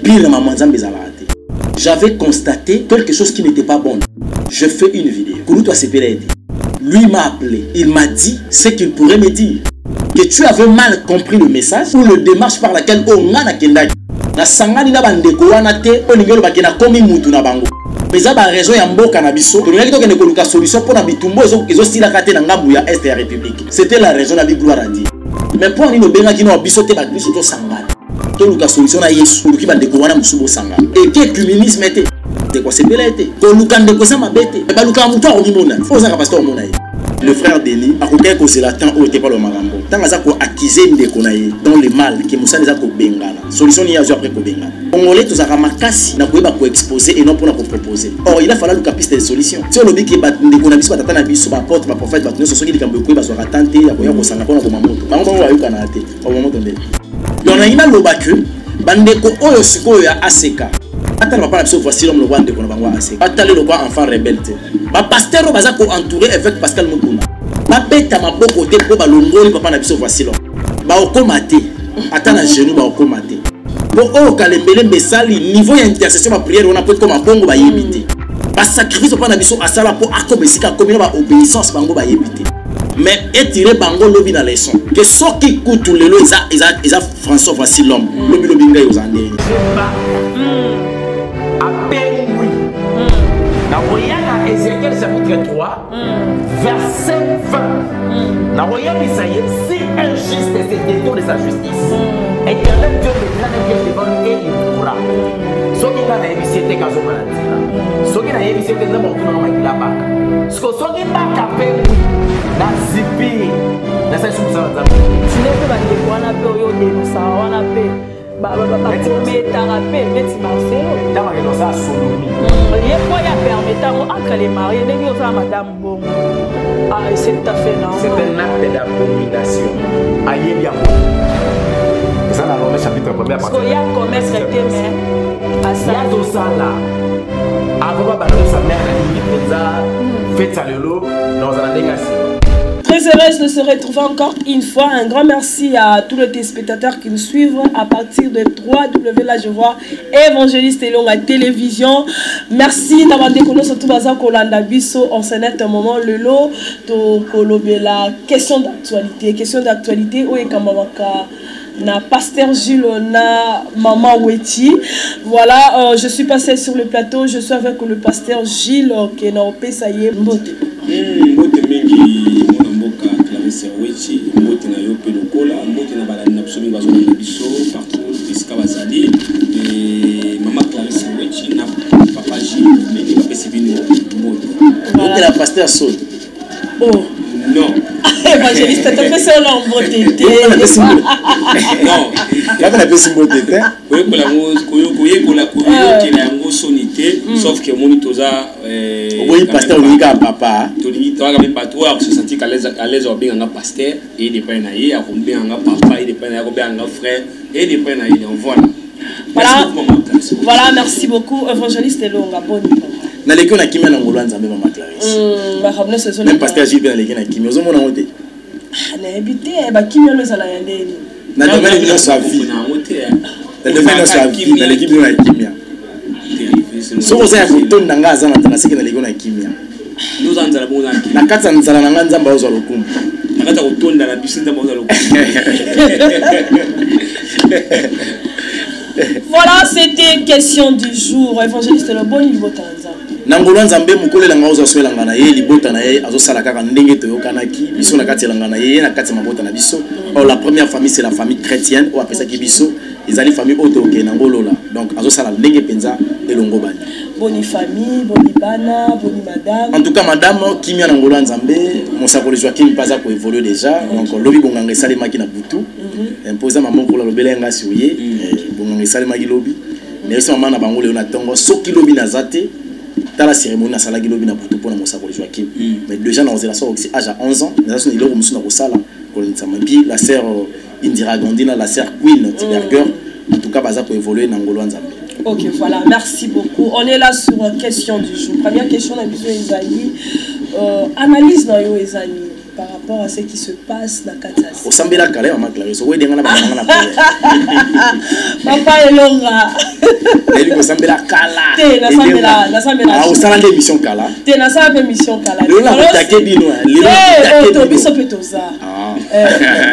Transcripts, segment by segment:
Pire maman Nzambe ezala raté. J'avais constaté quelque chose qui n'était pas bon. Je fais une vidéo. Lui m'a appelé. Il m'a dit ce qu'il pourrait me dire. Que tu avais mal compris le message ou le démarche par laquelle on a nakendaki. Na sangani na bandeko wana te oningelo bakena komi mutu na bango. Mais ça ba raison ya mboka na biso. To ngaki to kene koluka solution pour na bitumbo ezo stila kate na ngambu ya est ya république. C'était la raison la gloire à Dieu. Mais pour ni no benga kino biso te ba biso to sangana. To luka solution na Yesu luki bandeko wana musubo sangana. Et que communisme était de quoi c'est belete. Ko luka ndeko sa mabete. Ba luka mutu a omimona. Faut ça pasteur mona. Le frère Denis a aucun cause la temps où était pas le marambo. Tant à quoi accuser ndeko na dans le mal que Moussa les a ko bengana. Solution ni azo après ko bengana. Congolais tous a ramakasi na ko ba ko exposer et non pour na ko proposer. Or il a fallu le piste de solution. Si on le dit que ba ndeko na biso batata na biso ba porte ba prophète ba so soki likambo ko ba so ratante ya ko sanga ko na ko mamoto. Bango bango ayo kana te. Au moment donné. Donc on a ina loba que bandeko oyo sikoyo ya ACK. Attends, pas la voici l'homme le roi de Konbango assez. Attendez le roi enfant rebelle. Ma pasteur au bazar entouré avec Pascal Moukouna. Ma bête à ma beau côté pour balongo le papa na biso voici l'homme. Ba okomate. Attends à genoux ba okomate. Bon oh kalembele mesali niveau intercession ma prière on a peut comme un bongo ba yebité. Ba sacrifice papa na biso asala pour akobesika comme ba obéissance bango ba yebité. Mais étirer bango lobi na leçon. Que ce qui coûte le lo isa François voici l'homme. Lobi lobi ngai aux années. Dans Ézéchiel chapitre 3, verset 20. Dans Isaïe, si injuste est le détour de sa justice, éternel Dieu le plan est devant nous et il pourra. Ce qui a évité tes gazons maladies, ce qui a évité tes hommes qui n'ont pas baka. Ce qui n'a pas capé, la zipi, la seule chose à la si les gens qui ont appelé, ça on appelle. Bah, mais t'as rappelé, mais tu m'as fait. T'as rappelé dans sa sodomie. Les fois, il y a permis entre les mariés, les gens sont madame bon. Ah, c'est tout à fait non. C'est un acte d'abomination. Aïe, bien. C'est ça dans le chapitre 1er. Parce qu'il y a commerce traité, mais à ça. Il y a tout ça là. Avant de balancer sa mère, elle a fait ça le lot dans un négation. Très heureuse de se retrouver encore une fois. Un grand merci à tous les téléspectateurs qui nous suivent à partir de 3W. Là, je vois Évangéliste Elong à télévision. Merci d'avoir découvert surtout Baza Kolanda Bisso. On s'en est un moment le lot de la question d'actualité. Question d'actualité. Oui, Kamamaka. Na Pasteur Gilles, na Maman Weti. Voilà, je suis passé sur le plateau. Je suis avec le Pasteur Gilles qui est dans le ça y est. Mbote. Mbote mingi mboka Clarisse Wechi, mbote na yo pe lokola, mbote na balani na biso mingi bazo na biso partout esika bazali et Maman Clarisse Wechi na Papa Gilles mingi ba pesi bino mbote. Mbote la Pasteur Saul. Oh non. Évangéliste, tu fais ça en beauté. Non. Là, on a fait ce mot de thé. Sauf que mon toza. Oui, pasteur, on dit à papa. Tu dois même pas toi, se sentir qu'à l'aise au bien un pasteur et des peines à y, à combien un papa et des peines à combien un frère et des peines à y. Voilà. Voilà, merci beaucoup. Évangéliste est long, bonne. Na leki na kimia na ngolwa nzambe Mama Clarisse. Même pasteur Gilles na leki na kimia ozo mona ngote. Na habité ba kimia no sala yandeni. Na domaine de sa vie. Na domaine de sa vie na leki na kimia. So oza ya foton na ngaza na tana seki na leki na kimia. Nous en allons bon na kata nzala na nga nzamba ozo lokumu. Na kata kotonda na bisinda ozo lokumu. Voilà, c'était question du jour. Évangéliste le bon niveau tanza. Nangolwa nzambe mukole la ngauza swela ngana ye libota na ye azo sala kaka ndenge to yokanaki biso na kati la ngana ye na kati mabota na biso. Or la première famille c'est la famille chrétienne ou appelle ça ki biso ezali famille auto ke nangolola. Donc azo sala ndenge penza elongo bani. Boni famille, boni bana, boni madame. En tout cas madame Kimia Nangolwa nzambe mosakoli Joachim paza ko évoluer déjà. Donc lobi bonganga sali maki na butu. Imposa maman ko la lobelenga suye bonganga sali maki lobi. Mais ce maman na bango le na tongo soki lobi na zate. Dans la cérémonie, ça a été na pour pour nous Joachim. Mais déjà dans la soirée, âge à 11 ans, nous avons eu le la sœur Indira Gandhi, la sœur Queen Tiberger. En tout cas, ça pour évoluer dans Ngolo Nzambe. Ok, voilà, merci beaucoup. On est là sur la question du jour. Première question, on a besoin d'Ezali. Analyse dans Yo Ezali. par rapport à ce qui se passe dans Katasi. Au Sambela Kale, maman Clarisse, où est-ce que Papa Elonga. Elle au Sambela Kala. T'es na Sambela. Ah, au Sambela d'émission Kala. T'es na Sambela d'émission Kala. Le la attaqué bino. Le la biso petoza. Ah.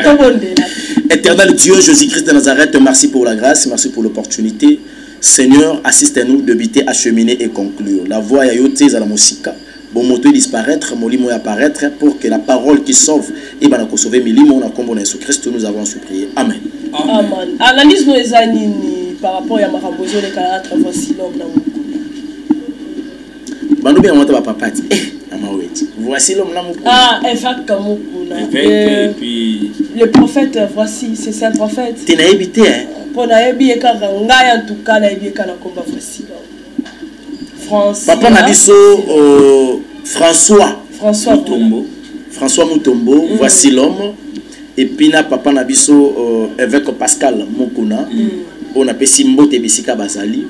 Tout bon là. Éternel Dieu, Jésus-Christ de Nazareth, merci pour la grâce, merci pour l'opportunité. Seigneur, assiste-nous de biter, acheminer et conclure. La voix ya yote à la musique. Bon moto disparaître, molimo apparaître pour que la parole qui sauve et ben sauver milimo na kombo na Jésus Christ nous avons supplié. Amen. Amen. Analyse nos anini par rapport à Marambozo les caractères voici l'homme dans Bando bien monta papa dit amaweti. Voici l'homme là mukuna. Ah, Évêque Kamukuna. Et puis le prophète voici, c'est un prophète. Tu n'as évité hein. Pour naebi e kanga ngai en tout cas naebi kana komba voici. France. Papa Nabiso François Mutombo. François Mutombo, voici l'homme. Et puis na papa Nabiso évêque Pascal Mukuna. On appelle Simbote Bisika Bazali.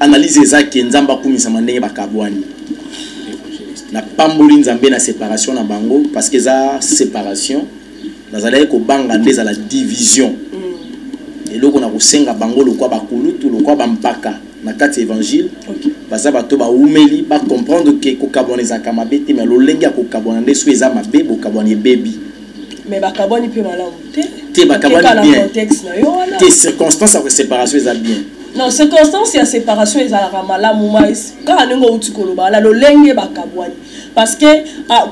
Analyse ezaki nzamba kumisa mandenge bakabwani. Na pamboli nzambe na séparation na bango parce que za séparation nazala ko banga ndeza la division. Et loko na kosenga bango lokwa bakulutu lokwa bampaka na kati évangile. Baza bato ba umeli ba comprendre que ko kaboneza kamabe te mais lolenge ya ko kabona ndeso eza mabe bo kabona baby. Mais bakaboni pe malamu te. Te bakaboni bien. Contexte na yo wana. Tes circonstances de séparation eza bien. Non, circonstances ya séparation ezalaka malamu mais quand nengo utikolo bala lolenge bakabwani parce que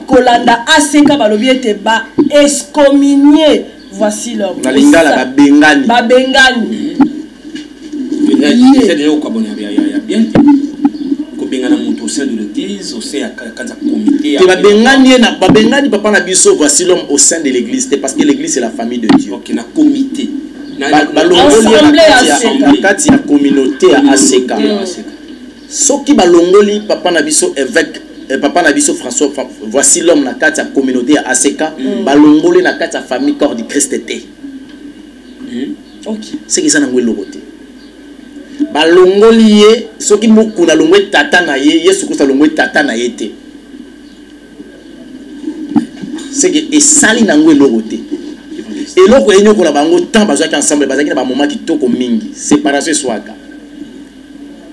kolanda aseka balobi ete ba excommunier voici l'homme. Na lingala babengani. Babengani. C'est déjà au Cabonne bien. Kobengana mutu au sein de l'église, au sein quand ça comité. Babengani papa na biso voici l'homme au sein de l'église parce que l'église c'est la famille de Dieu. OK, na comité. Balongoli kati ya communauté à Aseka. Soki balongoli papa na biso évêque papa na biso François voici l'homme na kati ya communauté à Aseka balongoli na kati ya famille corps du Christ té. OK. C'est que ça na ngwelo côté. Balongoli ye soki mukuna longwe tata na ye Yesu Christ longwe tata na ye té. C'est que et sali na ngwelo côté. Et l'autre est nous bango temps bazaki ensemble bazaki na ba moment qui toko mingi séparation swaka.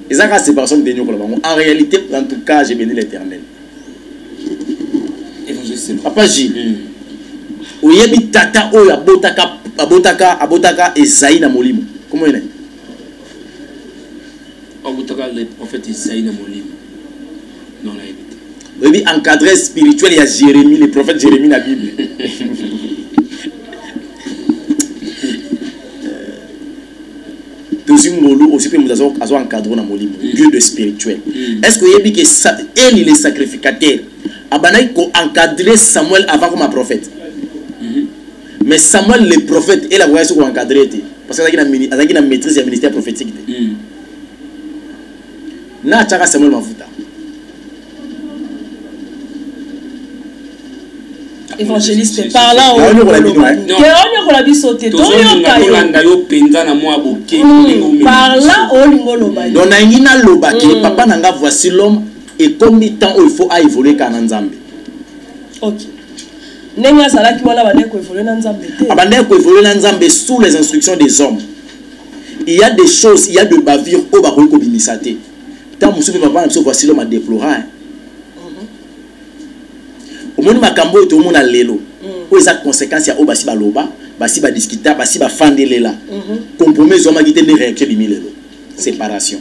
Et ça séparation de nous bango en réalité en tout cas j'ai béni l'Éternel. Évangile Papa J. Oyebi tata o abotaka Esaïe na molimo. Comment il est? Abotaka le prophète Esaïe na molimo. Non la évité. Oyebi encadré spirituel il y a Jérémie le prophète Jérémie na Bible. Aussi peut nous avoir encadré dans molimo Dieu de spirituel. Est-ce que vous que ça elle il est sacrificateur abanaï ko encadrer Samuel avant comme un prophète. Mais Samuel le prophète et la voix sur encadrer parce que il a maîtrise du ministère prophétique. Na chaka Samuel mafuta. Évangéliste parlant au bisoté parla au lingoloba donc na ngina loba ke papa nanga voici l'homme et combien de temps il faut à évoluer kana nzambe. OK nenga sala ki wala bande ko évoluer na nzambe te abande ko évoluer na nzambe sous les instructions des hommes. Il y a des choses, il y a de bavures au bakoi ko bimisa te tant musubi papa na voici l'homme a déploré. Omoni makambo to mona lelo o eza conséquence ya obasi baloba basi ba discuter basi ba fandelela compromis zoma gite ne réaction de milelo séparation.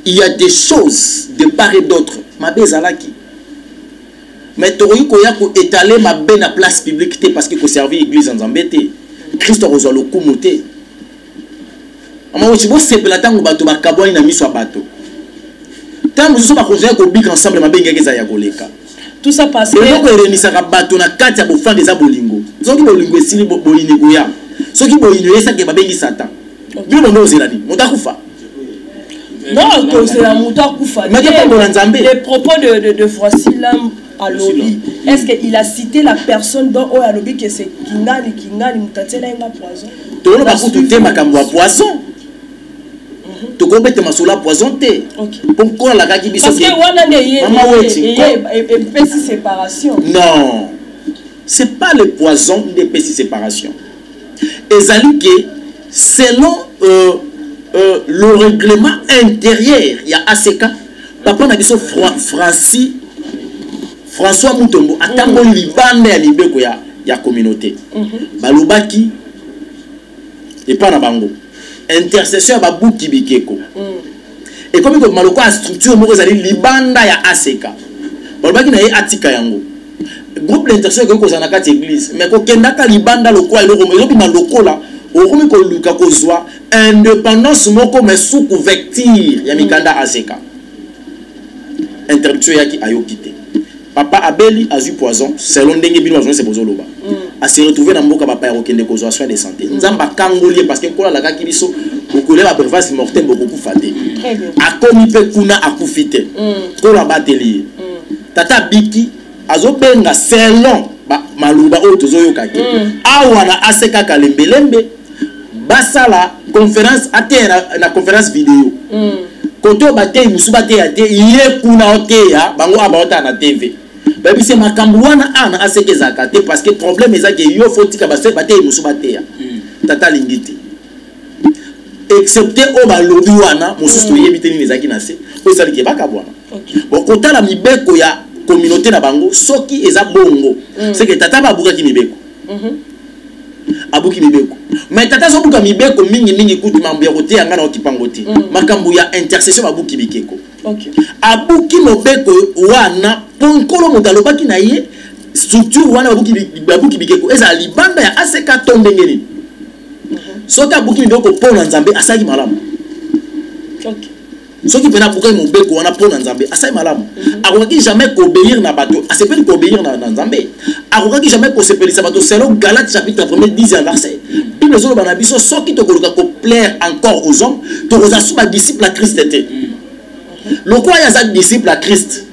Il y a des choses de part et d'autre mabezalaki mais tori ko ya ko étaler ma ben na place publique parce que ko servir église en zambete Christ rozwa lo kumuté ama wo chibo sepela tango bato bakabwani na miso bato tango zo ba konzela ko big ensemble mabenga keza ya koleka. Tout ça parce que le remisaka bato na kati ya bofande za bolingo soki bolingo esili bolingo ya soki bolingo esa ke babengi satan bilo ndo zelani mutakufa non que c'est la mutakufa mais pas bon nzambe les propos de voici l'homme à lobby est-ce qu'il a cité la personne dont au lobby que c'est kingani mutatela nga poison to no ba kutu te makambo ya poison to ko bete masula poison te pour ko la kaki biso parce que wana ne yé et séparation non c'est pas le poison des petits séparations. Et que selon le règlement intérieur, il y a ACK, papa n'a dit François Mutombo, attends libande ya libeko ya communauté. Balobaki et pas na bango. Intercession ba buki bikeko. Et comme que maloko a structure moko zali libanda ya ACK. Balobaki na ye atika yango. Groupe d'intercession ko kozana kati église, mais ko kendaka libanda lokwa eloko mezoki na lokola okomi ko luka ko zwa indépendance moko mais sous couverture ya mikanda ACK. Interdiction yaki ayokite. Papa Abeli a eu poison, selon Dengue Bino, c'est Bozoloba. A se retrouver dans Mboka Papa Rokende Kozo soins de santé. Nzamba Kangolier parce que Kola la Kakibiso, beaucoup la breuvage mortel beaucoup faté. A komi pe kuna akufite. Kola batelier. Tata Biki azobenga selon maluba otozo kaki. Awana aseka kalembelembe basala conférence atera na conférence vidéo. Koto bate musuba te ate ye kuna oteya bango abota na TV. Baby c'est ma kambuana ana aseke zakate parce que problème est que yo faut tika base bate musuba te ya. Tata lingiti. Excepté o balobi wana mususu to yebite ni ezaki na se. O sali ke baka bwana. Bon kota la mibeko ya communauté na bango soki eza bongo. C'est que tata ba buka ki mibeko. Abuki mibeko. Mais tata so buka mibeko mingi kutu mambo ya kote yanga na okipangote. Makambu ya intercession abuki bikeko. OK. Abuki mobeko wana ponkolo motalobaki na ye structure wana abuki bikeko eza libanda ya ACK tondengeni. Soki abuki mibeko pona nzambe asaki malamu. OK. Soki pena buka mobeko wana pona nzambe asaki malamu. Akokaki jamais obéir na bato, asepeli obéir na nzambe. Akokaki jamais sepelisa bato selon Galates chapitre 1 10 verset. Bible zo bana biso soki to koluka ko plaire encore aux hommes, to ozasuba disciple à Christ était. Le quoi ya za disciple à Christ.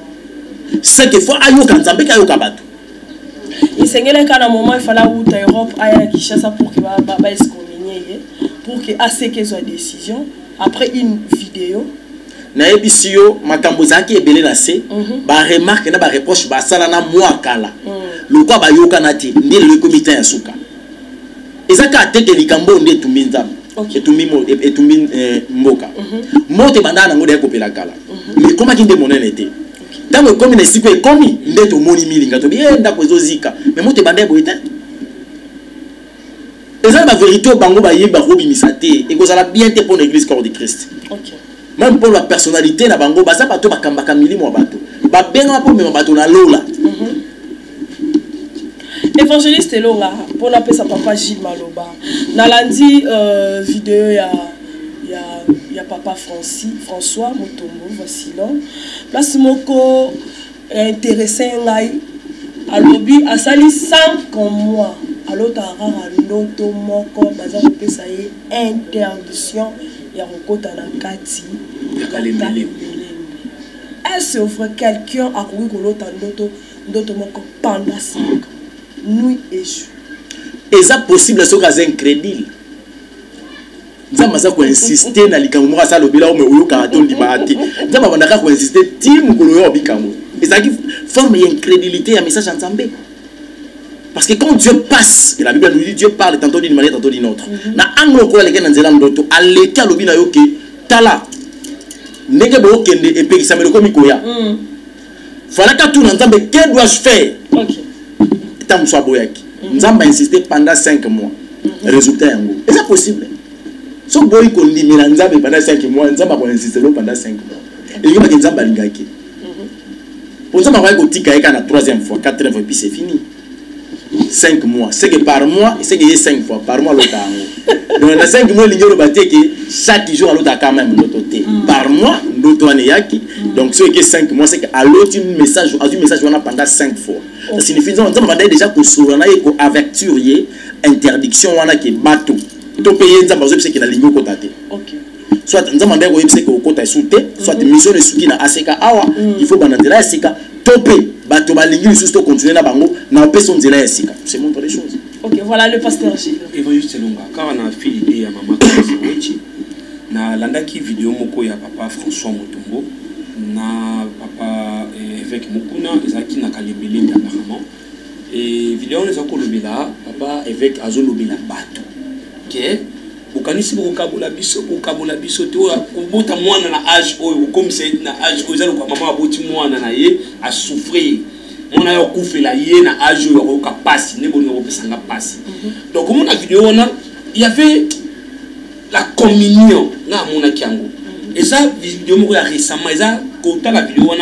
C'est que faut ayoka nzambe ka yoka bato. Isengele kana moment il fallait ou Europe aya Kinshasa pour que ba excommunier pour que ACK soit décision après une vidéo. Na ebisio makambo zaki ebele na se ba remarque na ba reproche ba sala na moi kala lokwa ba yoka na ti ndile le comité ya suka ezaka teke likambo nde tuminza etumi mboka mote bandana ngode ekopela kala mais comment kinde monene te tango komi na siko ekomi nde to moni milinga to bienda ko ezozika mais mote bande boite ezala ba vérité bango ba yeba ko bimisate e kozala bien te pour l'église corps de Christ. OK. Même pour la personnalité na bango basa bato bakambaka milimo wa bato babenga po mema bato na lola. Évangéliste Elonga pour la paix sa papa Gilles Maloba na lundi vidéo ya papa François Mutombo voici là place moko intéressé ngai alobi asali 5 mois alota rara ndoto moko baza kopesa ye interdiction ya kokota na kati est-ce vrai quelqu'un a couru kolota ndoto moko pendant 5 nuit et jour? Et ça possible ce cas incrédule. Nzamba za ko insister na likambo moko sa lobila o me oyo ka to ndimati. Nzamba bandaka ko insister tim ko yo bikambo. Et ça qui forme incrédulité ya message Nzambe. Parce que quand Dieu passe, et la Bible nous dit Dieu parle tantôt d'une manière tantôt d'une autre. Na anglo ko leke na nzela ndoto aleka lobina yo ke tala. Ndenge bo kende et pe sa me ko mikoya. Fala ka tout Nzambe que dois-je faire? OK. Tam so boyaki. Nzamba insister pendant 5 mois. Résultat yango. Est ça possible? So boy ko ndimela Nzambe pendant 5 mois, Nzamba ko insister pendant 5 mois. Et yo ba Nzamba lingaki. Pour ça, on va tika na 3e fois, 4e fois, puis c'est fini. 5 mois. C'est que par mois, c'est que 5 fois. Par mois, l'autre. Donc, dans 5 mois, l'ignorant bâti que chaque jour, l'autre a quand même l'autre côté. Par mois, l'autre en est. Donc, ce qui est 5 mois, c'est qu'à l'autre, un message pendant 5 fois. Ça signifie que nous avons déjà que sur la averture, interdiction, on a qui bateau. Tout pays, nous avons besoin de la ligne côté. Soit nous avons besoin de que côté souté, soit mission de souki na ACK awa, il faut banane la ACK topé, bateau balingi juste continuer na bango, na opération de la ACK. C'est montre les choses. OK, voilà le pasteur Gilles. Évangéliste Elonga, car on a fait l'idée à maman Wechi. Na landaki vidéo moko ya papa François Mutombo, na papa évêque Mukuna, ezaki na kalebele apparemment. et vidéo on est encore lobela papa avec azo lobela bato que bokanisi bokabola biso to kobota mwana na âge oyo comme c'est na âge oyo zalo kwa mama aboti mwana na ye a souffrir mwana yo kufela ye na âge oyo ko pasi ne boni ko pesanga pasi donc comme na vidéo on il y avait la communion na mona kiango et ça vidéo mo ya récemment ça ko ta la vidéo on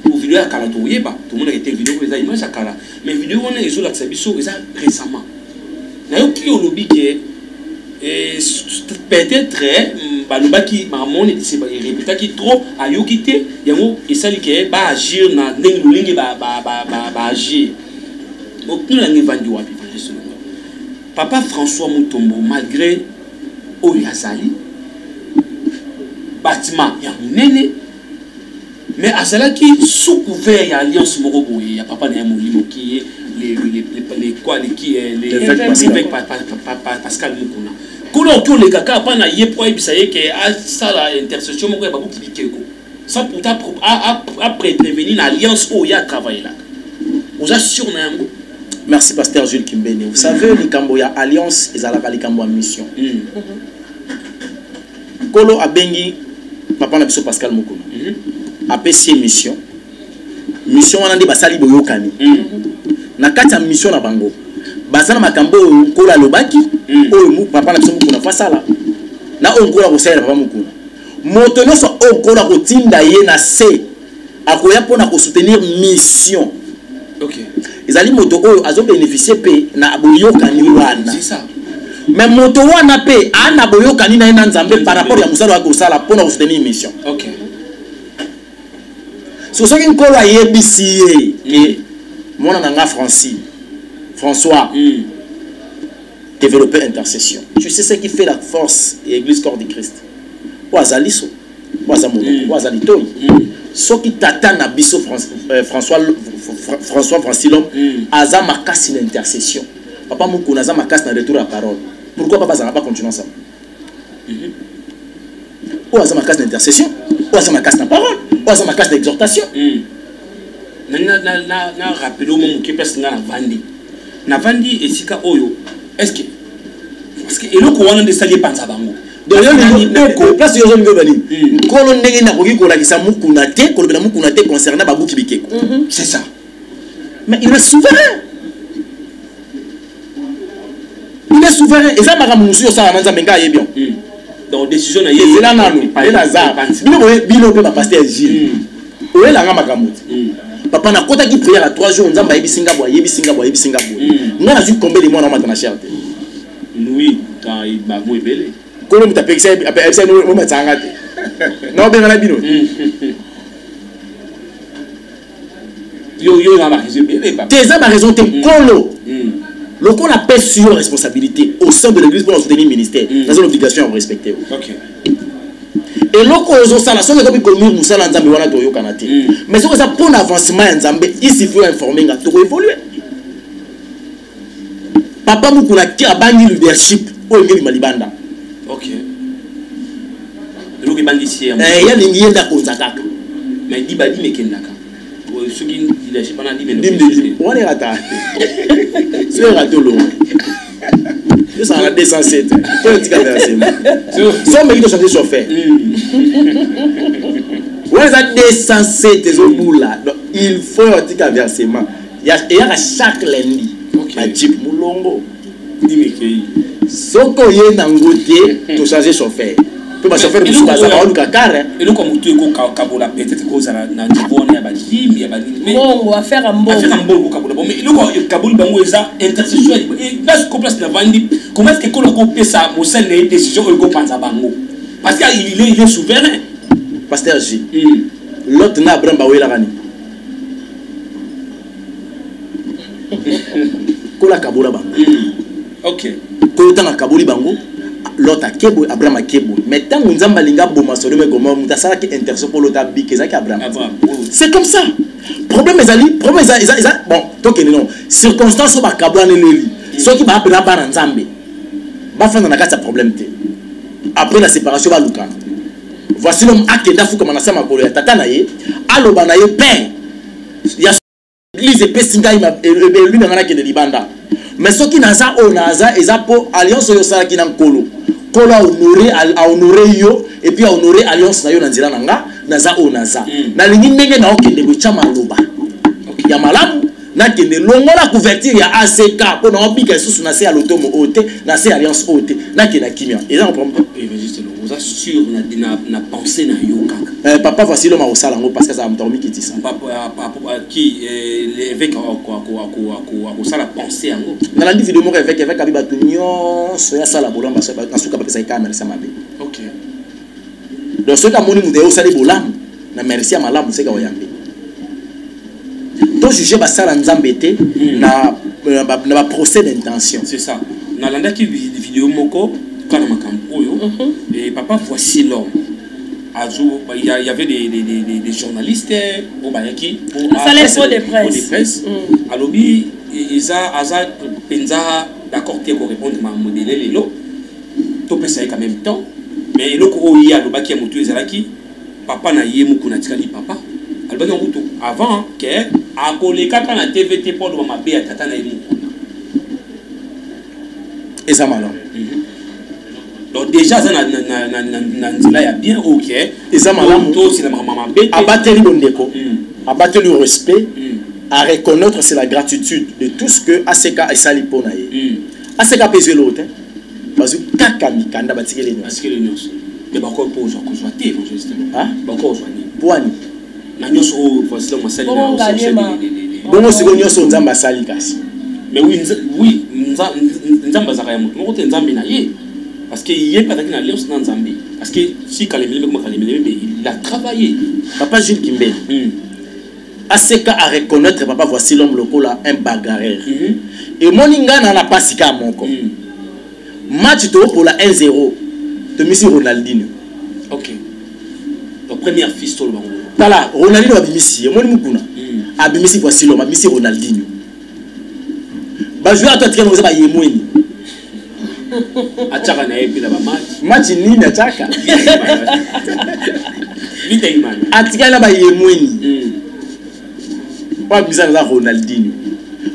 pour vidéo ya kala to yeba tout le monde a été vidéo les images à kala mais vidéo on est sur la biso ça récemment na yo ki olobi ke et peut-être balobaki maman c'est répéta qui trop a yo quitté yango et ça li ke ba agir na ndenge ba agir aucun la ngevandi wapi papa François Mutombo malgré oyazali bâtiment ya munene mais à cela qui sous couvert ya alliance morobo ya papa na molimo qui les quoi les qui les avec Pascal Mukuna kono to le kaka pa na ye pro ibisaye que a ça la intercession moko ya babu kibikeko ça pour après prévenir l'alliance où il y a travaillé là vous assure na yango. Merci pasteur Jules Kimbeni. Vous savez likambo ya alliance ezalaka likambo ya mission. Kolo abengi papa na biso Pascal Mukuna. Apesi mission wana ndi basali boyokani na kati ya mission na bango bazana makambo kola lobaki oyo mu papa na biso Mukuna fasala na onkola ko sala papa Mukuna moto nyonso onkola ko tinda ye na se akoya pona ko soutenir mission. OK ezali moto oyo azo bénéficier pe na boyokani wana c'est ça mais moto wana pe ana boyokani na ena nzambe par rapport ya musala ko sala pona ko soutenir mission. OK so ce qui kola yebisi que mona nanga François développer intercession. Tu sais ce qui fait la force et l'église corps de Christ. Oazaliso, oazamono, oazalitoy. Ce qui tata na biso François Francilom aza makasi l'intercession. Papa Mukuna aza makasi na retour à parole. Pourquoi papa ça va pas continuer ça? Oaza makasi l'intercession, oaza makasi na parole. Oaza makasi d'exhortation. Na rappelo mo ke personne na vandi esika oyo est-ce que parce que eloko wana ndesali panza bango donc place yo zongo bani kono ndenge na koki ko lakisa Mukuna te ko lobela Mukuna te concernant babuki bikeko c'est ça mais il est souverain et ça m'a ramusu ça na nzambe nga yebion donc décision na ye là nanu pa lazar bino pe ba pasteur Gilles oye la ngama kamuti papa na kota ki prière à 3 jours nzamba yebisinga boy nga na ju combien de mois na matana cherté oui quand il ba mo ebele kono mutape kisa epsa no matanga te na benga na bino yo na ba ebele papa tes ma raison te kolo le qu'on appelle sur responsabilité au sein de l'église pour soutenir le ministère dans une obligation à respecter. OK. Et loko ozo sala so le ko mi musala nzambe wana to yokana te mais so ça pour l'avancement nzambe ici faut informer nga to évoluer. Papa Mukuna ki abangi leadership o ngeli malibanda. OK. Loko bandi si ya lingi yenda ko nzakaka mais di badi mekendaka ce qui leadership ana di mais on est raté c'est raté long ça a 207 on dit que ça mais il doit changer chauffeur ouais ça 207 ezobula donc il faut un versement il y a chaque lundi na jeep mulongo di mekei soko ye na ngote to changer chauffeur pe ba chauffeur musu ba za oluka kare et donc comme tu ko kabola peut-être ko za na niveau na ba lim ya ba mais bon affaire ambo kabola bon mais le kabul bango eza intercession et là ce place na vandi comment est-ce que ko ko pesa mo sel na décision ko panza bango parce qu'il est souverain pasteur J l'autre na Abraham ba wela kani ko la kabola bango OK ko tanga kaboli bango l'autre Kebo Abraham Kebo mais tant que nzamba linga boma Sodome Gomorrhe mutasala ki intercession pour l'autre biki ezaki Abraham c'est comme ça problème bon donc non circonstance ba kabwana leli ceux qui ba appeler ba nzambe ba fana na kati problème te après la séparation ba luka voici l'homme akenda fuka manasema kolo ya tata na ye aloba na ye père L'église est pestinga lui n'a qui de libanda. Mais ce qui n'a ça, on a ça, et ça pour alliance au ça qui n'a colo. Colo a honoré yo, et puis a honoré alliance na yo nanzira nanga, naza o naza. Na lingi nenge na okende buchama loba. Ya malamu, na kende longo la couverture ya ACK, pour na obika sous na se alotomo ote, na se alliance ote, na kenda kimia. Et là on prend. Vous êtes sûr na pensée na yo kaka. Papa voici l'homme au salango parce que ça m'a dormi qui dit ça. Papa qui l'évêque a ça la pensée en gros. Dans la vidéo mon évêque abiba tunyo soya sala bolamba so na suka pesa kamera ça mabe. OK. Donc ce ka moni mudeo sali bolam na merci à malamu c'est ka oyambe. To juger ba sala nzambete na ba procès d'intention. C'est ça. Na landa ki vidéo moko kana makambo oyo et papa voici l'homme. Il y avait des journalistes au Bayaki pour des presse. À l'objet, ils ont d'accord pour répondre à mon modèle les lots. Tout peut ça en même temps. Mais le coup il y a le Baki à moto Ezalaki. Papa n'a yé mou kunatika li papa. Albani en route avant que à coller quand la TVT pour le maman bé à tata na yé mou. Et ça malon. Donc déjà ça na y a bien OK et ça malamu c'est la maman bé abattre bondeko abattre le respect à reconnaître c'est la gratitude de tout ce que ACK et sali pona ye ACK pèse l'autre parce que kaka mikanda batikele nyos parce que le nyos de bako pour zo ko zoati justement ah bako zoani poani na nyos o fasilo masali na bongo siko nyos nzamba sali kasi mais oui nzamba zakaya moto moko te nzambe na ye. Parce qu'il y a pas d'alliance dans Zambie. Parce que si il a travaillé. Papa Jules Kimbe. ACK à reconnaître papa voici l'homme local un bagarreur. Et moninga na la pasika moko. Match to pour la 1-0 de Messi Ronaldinho. OK. Donc première fils to le bango. Tala Ronaldinho abimisi moni mukuna. Abimisi voici l'homme abimisi Ronaldinho. Ba joueur to traîner ba yemweni. Achaka na epi na ba match nini achaka vite imani atika na ba yemweni pas bizarre là Ronaldinho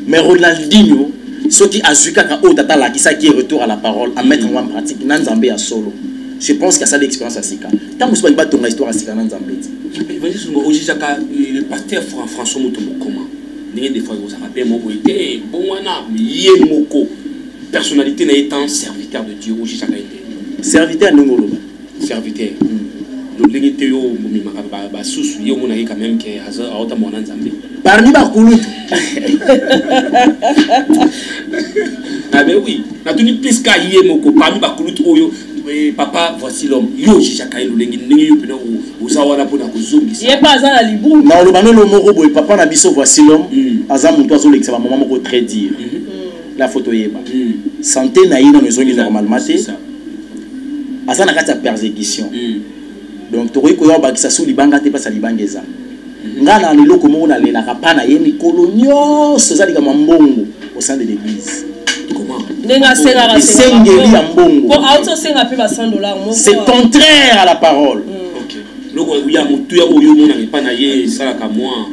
mais Ronaldinho ce qui a joué kaka o tata la qui ça qui est retour à la parole à mettre en pratique nan Nzambe à solo je pense que ça l'expérience à Sika tant que pas ba ton histoire à Sika nan Nzambe vas-y sur mo oji jaka le pasteur François Mutombo comment des fois vous rappelez mon boité bon wana yemoko personnalité n'est étant serviteur de Dieu aussi chacun été serviteur non serviteur donc l'unité au mimaka sous yo mona quand même que hasard à autant mon Nzambe parmi ba kulutu ah ben oui na tuni piska yé moko parmi ba kulutu oyo papa voici l'homme yo aussi chacun le ngi yo pena uzawana pona kuzongisa yé pas za la libu na lo bano lo moko boy papa na biso voici l'homme azam to azo l'exa maman moko très dire la photo yeba santé na yina nezongi normalement te asa na kati ya persécution donc to ko yoba ki sa sou libanga te pas sa libangeza ngana ni loko moko na lela kapana ye mikolo nyonso za lika mambongo au sein de l'église comment nenga senga sengeli ya mbongo pour auto senga pe ba $100 c'est contraire à la parole. OK loko ya mutu ya oyo mona pa na ye sala ka moi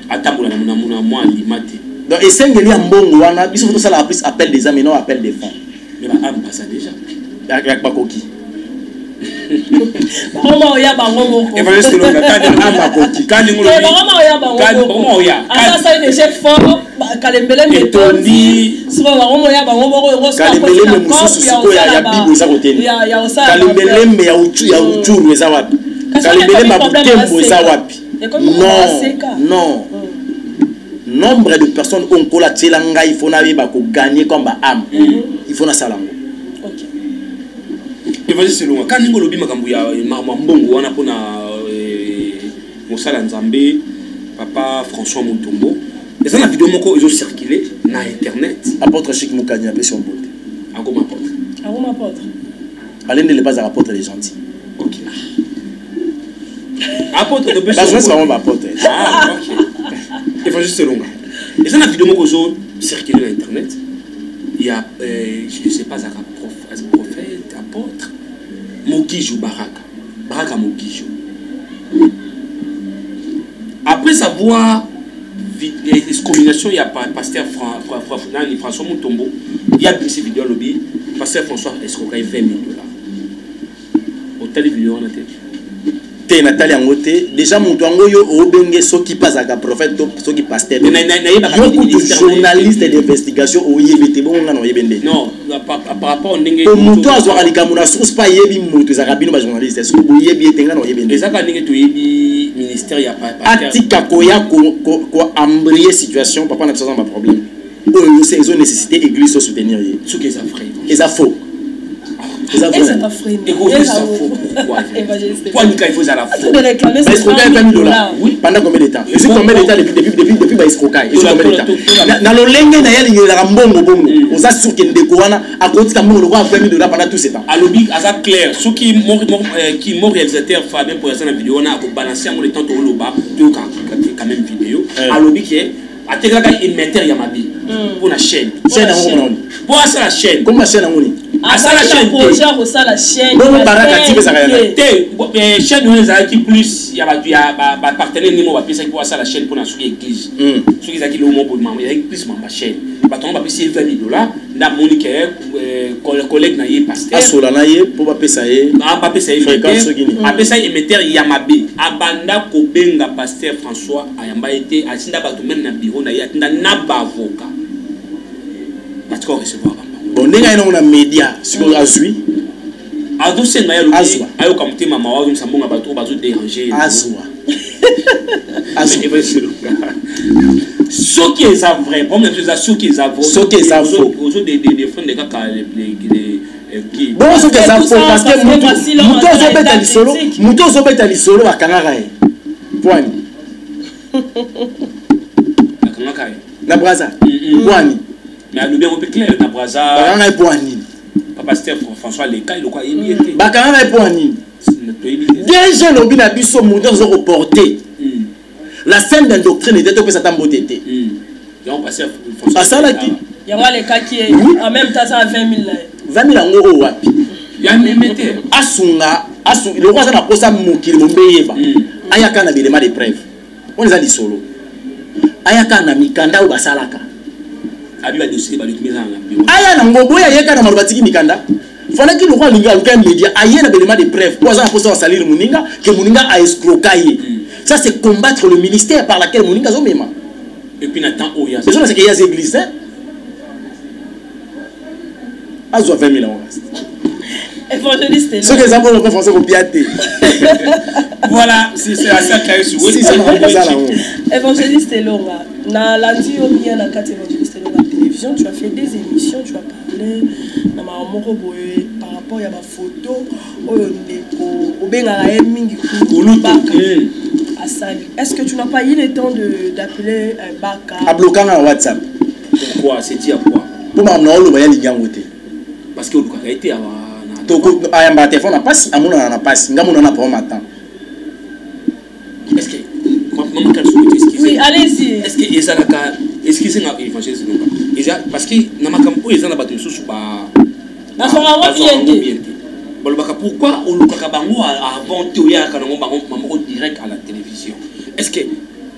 atambola na mona moi limate. Donc, et c'est un mbongo wana biso tout ça la prise appel des amis non appel des fonds. Mais ba am pas ça déjà. Avec pas coquille. Comment ya bango moko. Et voilà ce que l'on a dit am pas coquille. Quand nous le comment ya bango. Comment ya. Ah ça c'est des chefs forts kalembele metondi. Souvent comment ya bango moko ngo ça. Kalembele me mususu siko ya bibo za koteni. Ya osa. Kalembele me ya uchuru za wapi. Kalembele mabutembo za wapi. Non. Nombre de personnes ont colla tchelanga il faut n'avoir pas gagner comme âme il faut na salango. OK et vas-y c'est long quand ningo lobi makambu ya mbongo wana pona mosala Nzambe papa François Mutombo et ça la vidéo moko ils ont circulé na internet apôtre Chic Mukanya appelé son pote agoma apôtre allez ne pas apôtre les gentils. OK apôtre de personne c'est vraiment apôtre. Ah OK et faut juste long et ça la vidéo moko zo circulé sur internet il y a je ne sais pas un prophète apôtre Mokijo Baraka Mokijo après avoir excommunication, il y a pasteur François Moutombo, il y a ces vidéos lobby, pasteur François escroquait 20 000 $. Au tel vidéo on a été. Nathalie Angote, déjà mon toango yo obenge so qui passe à prophète so qui pasteur. Yo journaliste d'investigation au yebete bon ngana yebende. Non, par rapport au ndenge. Au muto azwa likamuna source pas yebi muto za kabino ba journaliste. Est-ce que vous yebi etenga no yebende. Les aka ndenge to yebi ministère ya pas. Atika koya ko embrayer situation papa na besoin de problème. Oh c'est une nécessité église soutenir. Ce que ça frère. Et ça faux. Et c'est pas frère. Et ça faux. Pourquoi il faut ça la faux? Mais escroquer $20 000. Oui, pendant combien de temps? Et c'est combien de temps depuis ba escroquer? Et c'est combien de temps? Na lo lenge na yali ngela mbongo bongo. Oza sûr que ndekwana a kotika mbongo kwa $20 000 pendant tout ce temps. Alobi aza clair, ceux qui mort réalisateur Fabien pour la vidéo on a balancer en le temps to loba, tu quand même vidéo. Alobi qui est atekaka émetteur ya mabi pour la chaîne. Chaîne na ngoni. Pour ça la chaîne. Comment chaîne na ngoni? À ça la chaîne projet pour ça la chaîne. Bon baraka tibe ça kaya. Chaîne nous qui plus il y a ba partenaire ni mo ba pesa pour ça la chaîne pour na suki église. Suki za ki le mo pour maman, il y a plus ma chaîne. Ba ton ba pesa $20 000 na Monique collègue na yé pasteur. Asola na yé pour ba pesa yé. Ba pesa yé fréquence sogini. A pesa émetteur Yamabe. Abanda ko benga pasteur François ayamba été asinda ba to même na bureau na yé na ba avocat. Parce qu'on recevoir. Bon, nous avons un média sur Azui. Azui, ayo kamte mama wa msambonga bato bazo déranger. Azui. Ce qui est vrai, bon même ce qui est vrai. Ce qui est faux. Aux des fonds de caca qui. Bon, ce qui est faux parce que muto zobeta lisolo bakangaka ye. Point. Bakangaka ye. Na braza. Point. Mais à bien clair na braza. Bakangaka point nini? Papa Steph François Leka il quoi il était. Bakangaka point nini? Déjà lobby na biso muto zo reporter. La scène d'une doctrine était au Pessatan Botété. À ça, là, qui il y a les cas qui est en même temps, ça a 20 000. 20 000 euros, wapi. Il y a un émetteur. Asunga, le roi a posé un mot qui est Ayaka na bilema de preuves. On les a dit solo. Ayaka na mikanda ou basalaka. Abiba dossier, ba lukumeza na bureau. Aya na ngobo ya yeka na marubatiki mikanda. Fana ki le roi linga luka média ayena bilema de preuves. Pour ça, posé salir Muninga, que Muninga a escroqué. Ça, c'est combattre le ministère par laquelle Moninga a zomema. Et puis, Nathan Oya. C'est ça, c'est qu'il y a des églises. Azo 20 000 euros. Évangéliste. Ceux qui ont le français au piaté. Voilà, c'est assez clair sur oui. Évangéliste Longa. Na lundi, au bien, na 4 évangéliste Longa télévision, tu as fait des émissions, tu as parlé. Na Maromoko Boye par rapport à ma photo. Au Benga Mingi Est-ce que tu n'as pas eu le temps d'appeler Baka? À bloquer un WhatsApp. Pourquoi? C'est dit à quoi? Pour m'amener au Loya Ligangote. Parce que le a été à un téléphone, on passe, à mon on a passé, on a pas matin. Est-ce que. Oui, allez-y. Est-ce que Ezalaka. Excusez-moi, évangéliste. Parce que Namakampo, Ezalaka, tu es pourquoi on a inventé direct à la télévision? Est-ce que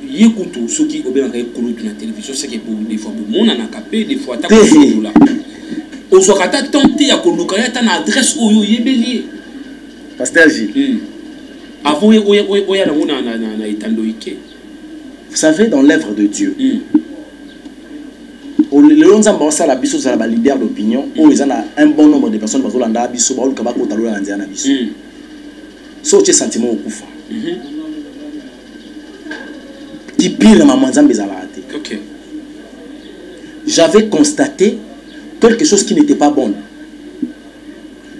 il y a ceux qui ont bien la télévision, c'est que des fois, on a capé, des fois, tu as là. On s'est tenté à une adresse où il y a bélier. Pasteur J. Avant, vous savez, dans l'œuvre de Dieu, le long de ça, la biso la leader d'opinion, où ils ont un bon nombre de personnes qui ont un biso, qui ont un biso. Sauf que sentiment au koufa. Qui pire maman Nzambe za raté. OK. J'avais constaté quelque chose qui n'était pas bon.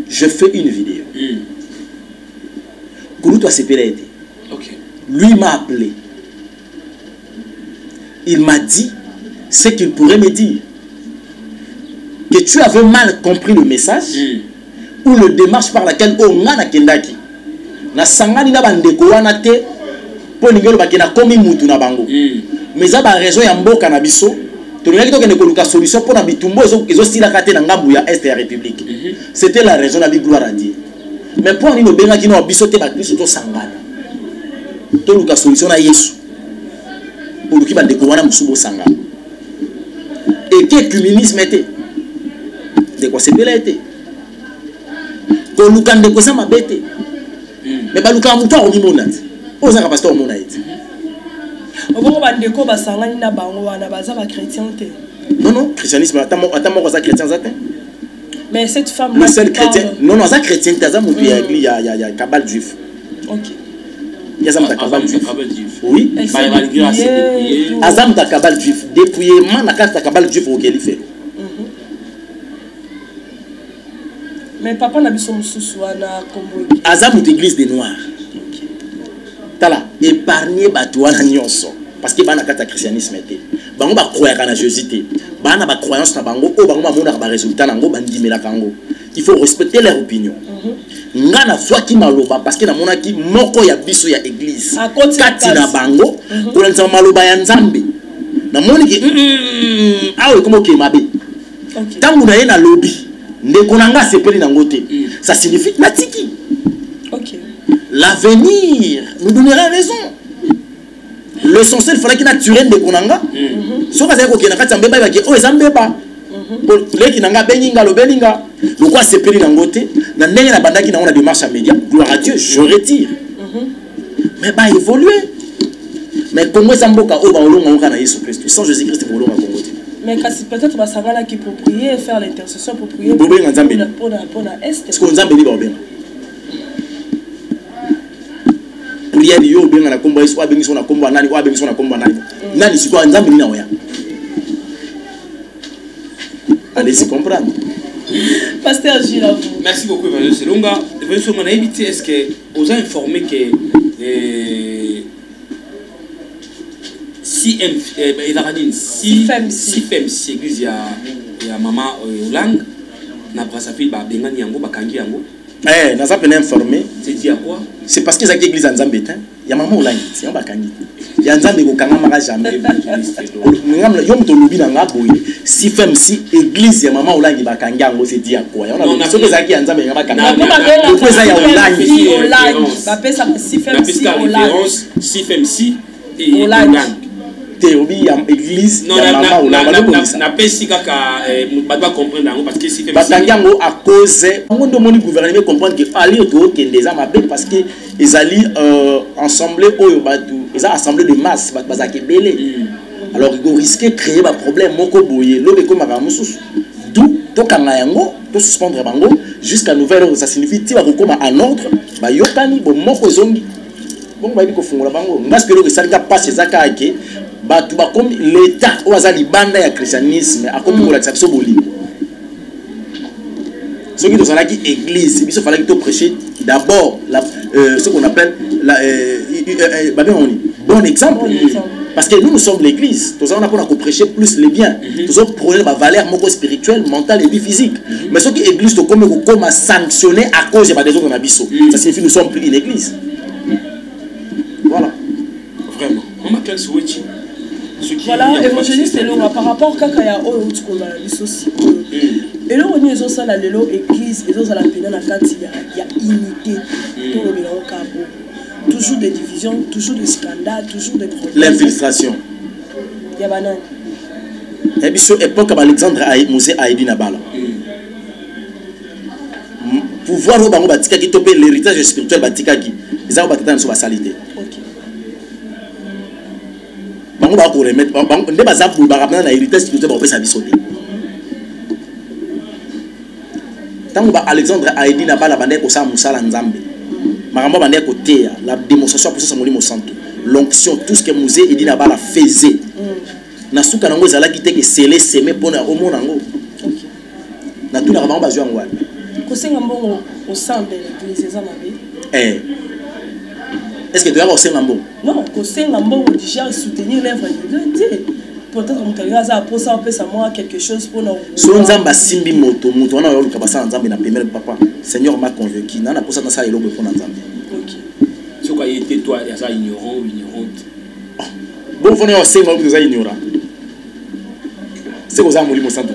Je fais une vidéo. Kouloutou a séparé. OK. Lui m'a appelé. Il m'a dit ce qu'il pourrait me dire. Que tu avais mal compris le message ou le démarche par laquelle on a kendaki. Na sangani na bandeko wana te po ningelo bakena komi mutu na bango. Mais ça ba raison ya mboka na biso. Tonaki to kene koluka solution pour na bitumbo ezo stila kate na ngambu ya est ya République. C'était la raison la vie gloire à Dieu. Mais pour ni no benga kino biso te ba Kristo to sangana. To luka solution na Yesu. oluki bandeko wana mosusu bosanga eke communisme ete ndeko asepela ete koluka ndeko eza mabe te me balukaka moto akomimona te oyo ozaka pasteur omona ete obongo bandeko basangani na bango wana baza bachrétien te non christianisme ata moko aza chrétien aza te mais cette femme le seul chrétien non aza chrétien te aza moto ya kabal juif ok yaza moto ya kabal juif oui elle aza moto ya kabal juif dépouillement na kati ya kabal juif okeli felo mais papa na biso mosusu wana kombo aza moto église des noirs tala épargner bato wana nyonso parce que bana kati ya christianisme te bango bakroyaka na jésus te bana bacroyance na bango oyo bango bamonaka barésultat nango bandimelaka yango il faut respecter leur opinion nga na zwaki maloba parce que namonaki moko ya biso ya église kati na bango kolandisa maloba ya nzambe namoniki awa ekoma okeye mabe ntango na ye na lobi ndeko na nga asepeli nango te ça signifie natiki l'avenir nous donnera raison l'essentiel fallait qu'il naturel ndeko na nga soki azali kokende kati ya mbeba ebaki oyo eza mbeba leki na nga beninga lobelinga loko asepeli nango te na ndenge na bandaki nango na démarche ya média gloire à Dieu je retire mais évoluer mais Congo eza mboka oyo baolonga ngo na Yesu Christ sans Jésus Christ baolonga Congo te mais kasi peut-être basangana qui pour prier faire l'intercession pour prier bobenga nzambe pour est est-ce que nzambe li baobenga prière yo benga na kombo Yesu abengi so na kombo nani o abengi so na kombo nani nani siko nzambe ni na oya allez-y comprendre pasteur Gilles. Merci beaucoup Emmanuel Selonga. On a évité, est-ce que vous avez informé que si FEMC église ya maman Olang na brasa fille ba bengani yango bakangi yango naza pena informé c'est dit à quoi c'est parce que zaki église nzambe te ya maman Olang c'est bakangi ya nzambe ko kanga maka jamais ngam yo mto lobi na ngabo si FEMC église ya maman Olang bakangi yango c'est dit à quoi ya on a so que zaki ya nzambe ngaba kanga ko eza ya Olang ba pesa si FEMC Olang si FEMC et Olang théorie ya église ya maman Olang na pesi kaka ba doit comprendre yango parce que si FEMC bakangi yango à cause on demande gouvernement comprendre que ali to kende za mabe parce que ezali ensemble oyo batu eza assemblée de masse bazaki belé alors il risque créer ba problème moko boye lobe ko maka mususu d'où to kanga yango to suspendre bango jusqu'à nouvelle ordre ça signifie ti ba kokoma en ordre ba yokani bo moko zongi bon ba bi ko fungola bango parce que le salika passe ezaka ake batu ba comme l'état ou azali banda ya christianisme akomi ko la biso boli ce qui dans la église il fallait que prêcher d'abord ce qu'on appelle bon exemple parce que nous sommes l'église nous avons pour prêcher plus les biens nous avons prôner ma valeur moko spirituelle mentale et puis physique mais ce qui église to comme sanctionner à cause de des autres dans abisso ça signifie nous sommes plus une église voilà vraiment on m'a quel switch voilà évangéliste Elonga par rapport kakaya oyo tukola bisosi et là on est aux salles lelo église et aux salles pénal na kati il y a unité tout le biloko kabo toujours des divisions toujours des scandales toujours des problèmes l'infiltration ya banane et biso époque Alexandre Mosé Aïdi na bala pouvoir au bango batika ki topé l'héritage spirituel batika ki ezako batata nso basalite bango ba ko remettre bango nde bazabu ba rapena na héritage spirituel ba pesa biso te tango ba Alexandre Aïdi na bala bande ko sa musala nzambe makambo bande ko teya la démonstration pour ça molimo santo l'onction tout ce que Mosé Aïdi na bala faisait na suka nango ezala ki te que sceller semer pona au monde nango na tout na bango ba zwa ngwa ko senga mbongo au sein de l'église za mabe est-ce que tu as aussi un bon non ko senga mbongo déjà soutenir l'œuvre de Dieu peut-être mutaliga za pour ça pesa moi quelque chose pour nous so nzamba simbi moto wana yo kabasa nzambe na premier papa Seigneur m'a convaincu na pour ça na ça eloko pour nzambe OK so ka yete toi ya ça ignorant ou ignorante bon fona yo senga vous êtes ignorant c'est aux amoli mo santo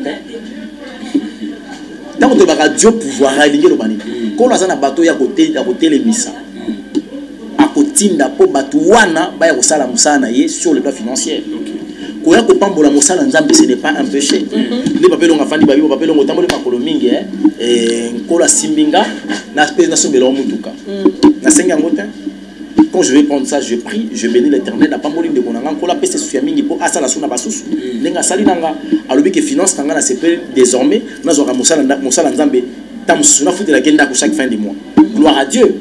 tant que baka Dieu pouvoir alingi lo bani ko la za na bateau ya côté les misa à côté tinda po batuwana ba ya sala musana ye sur le plan financier. Koya ko pambola musala nzambe ce n'est pas un péché. Les papelons ngafandi ba bibo papelons ngotambole makolo mingi nkola simbinga na pesa na sombelo mutuka. Na senga ngota. Quand je vais prendre ça, je prie, je bénis l'Éternel. La pamboline de Konanga, qu'on la paix c'est souya mingi pour asa la suna basusu. Nenga sali nanga, alobi que finance nanga na sepe désormais, na zora musala nzambe tamsuna futi la kenda ko chaque fin de mois. Gloire à Dieu.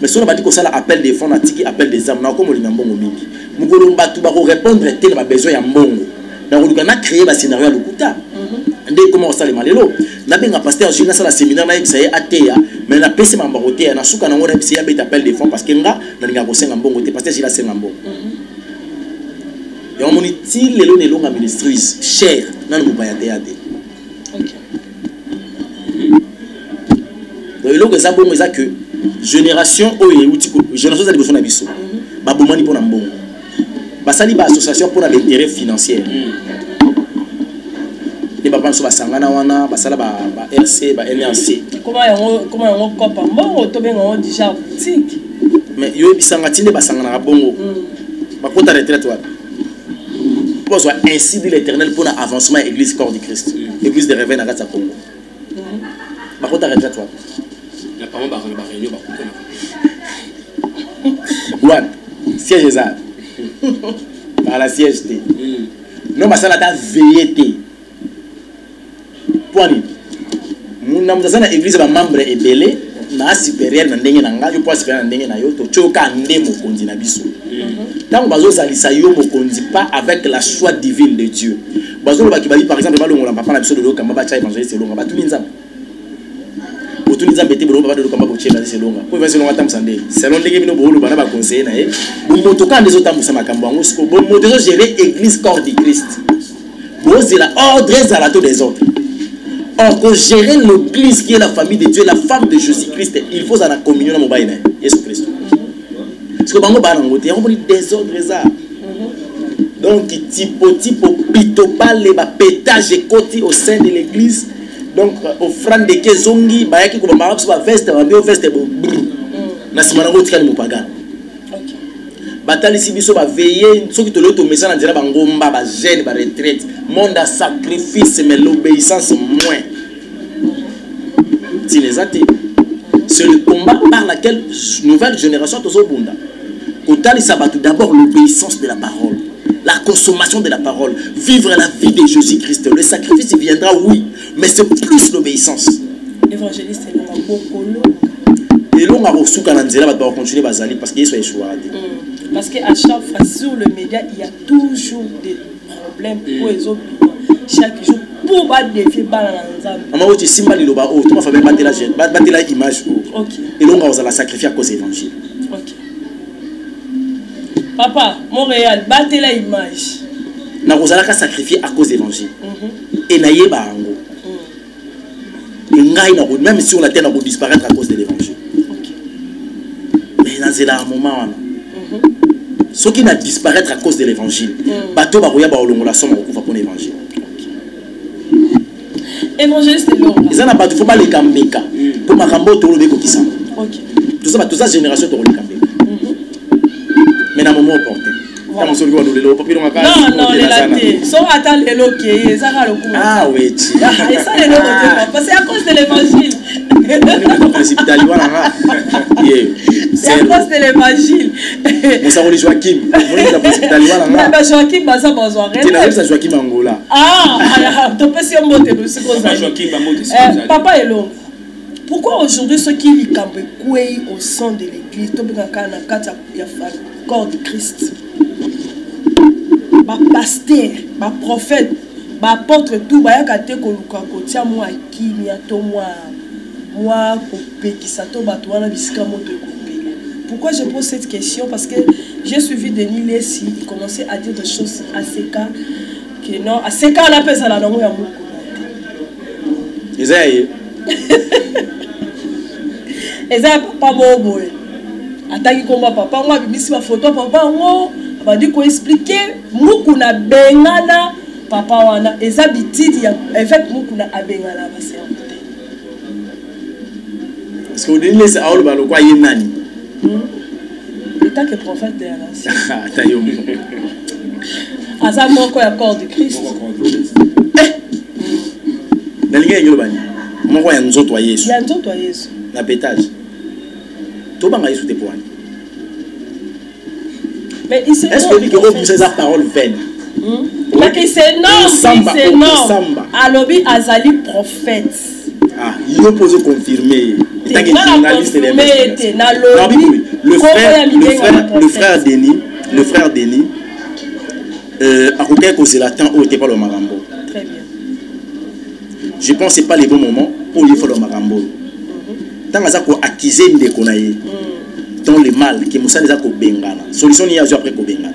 Mais si on a dit que ça appelle des fonds, on a dit appelle des âmes, on a comme on a mbongo mingi. Mugolo mbatu ba répondre tel ba besoin ya mbongo. Na on a créé ba scénario à l'okuta. Ndé comment ça les malelo. Na benga pasteur Gilles na sala séminaire na ça est atea. Mais na pese mambaroté na suka na ngona bisi ya beta appel des fonds parce que nga na linga ko senga mbongo te pasteur Gilles a senga mbongo. Et on monite les lots longa ministries cher na no bayate ade. OK. Donc le que ça bon ça que génération génération za liboso na biso ba bomani pona mbongo. Basali ba association pour l'intérêt financier. Les babans sont basangana wana basala ba RC ba NRC. Comment on copa mbongo to benga déjà boutique. Mais yo bisanga tinde basangana ka bongo. Ba kota retraite wa. Pour soit ainsi dit l'Éternel pour l'avancement église corps du Christ. Église de réveil na Katsa Congo. Ba kota retraite wa. La parole ba réunion ba kota. Ouais, siège ça. Par la siège T. Non, mais ça l'a veillé. Point. Mon nom dans la église, ma membre est belé. Na supérieur na ndenge na nga, je pense supérieur na ndenge na yo to choka ndemo kondi na biso. Tant bazo salisa yo mokondi pas avec la choix divine de Dieu. Bazo ba kibali par exemple balongo la papa na biso de lo kamba ba cha évangéliste longa ba tuninza. Otuninza bete bolo ba de lo kamba bo chela c'est longa. Ko va selonga tam sande. Selon ndenge bino bolo bana ba conseiller na ye. Bo motoka ndezo tamusa makambo ngo siko bo motozo gérer église corps du Christ. Bo c'est la ordre à la tout des autres. Or, pour gérer l'église qui est la famille de Dieu, la femme de Jésus-Christ, il faut la communion à Mobaïna, Jésus-Christ. Parce que Bango Bango, il y a un désordre. Donc, tipo, pito, les pétage et côté au sein de l'église. Donc, offrande de Kezongi, Bayaki, comme Marab, soit veste, veste, Nasimanango, Tika, Mopagan. Batali Sibiso va veiller, ceux qui te l'ont mis ça, on dirait Bangomba, gêne, retraite, monde à sacrifice, mais l'obéissance moins. C'est le combat par laquelle nouvelle génération de Zobunda. Autant s'abattre d'abord l'obéissance de la parole, la consommation de la parole, vivre la vie de Jésus-Christ. Le sacrifice viendra, oui, mais c'est plus l'obéissance. L'évangéliste est là, beaucoup. Et l'on a reçu quand on va continuer à aller parce qu'il soit échoué. Parce qu'à chaque fois sur le média, il y a toujours des problèmes pour les autres. Chaque jour, pour battre des filles, maman, tu sais, tu vas faire battre la image. Et l'on va la sacrifier à cause de l'évangile. Papa, Montréal, battez la image. Nous allons sacrifier à cause de l'évangile. Et naïe barango. Et même si on a terre, on va disparaître à cause de l'évangile. Mais dans un moment, ceux qui n'a disparaître à cause de l'évangile, bateau baroya baolongo la somme on va pour l'évangile. Évangéliste est long. Ils en a pas il faut pas les kambeka. Pour makambo to le ko kisa. OK. Tout ça génération to le kambeka. Mais dans moment opportun. Non, non, les latés. Sont attend les loquets, ça va le coup. Ah oui. Et ça les loquets parce que c'est à cause de l'évangile. C'est à cause de l'évangile. Nous sommes les Joachim. Joachim, ça besoin. Tu n'as pas Joachim Angola. Ah, tu peux si on monte le second. Papa est long. Pourquoi aujourd'hui ceux qui vivent au sein de l'église, tu peux corps de Christ, pasteur, prophète, apôtre, tout, pourquoi je pose cette question? Parce que j'ai suivi Denis Lessi, il commençait à dire des choses à ces cas que non, à ces cas on appelle ça la langue à Isaïe. Isaïe papa bobo. Attends comment papa moi bimisi ma photo papa moi va dire qu'on expliquer mukuna bengana papa wana eza bitidi ya avec mukuna abengana ba c'est parce que Denis Lessi a olo ba lokwa yenani. tant que prophète de la nation. Tayo. Asa moko ya corps de Christ. Nalinga yelo bani. Moko ya nzoto wa Yesu. Ya nzoto wa Yesu. Na pétage. To banga Yesu te poani. Mais il est-ce que dit que vous avez sa parole vaine? Mais il c'est non. Alobi azali prophète. Ah, il a posé confirmer. Il a journaliste de le frère Denis a côté que c'est latin au pas le marambo. Très bien. Je pense que c'est pas le bon moment pour lui faire le marambo. Tant que ça ko accuser de konaye. Dans le mal que Moussa les a ko bengana. Solution ni a après ko bengana.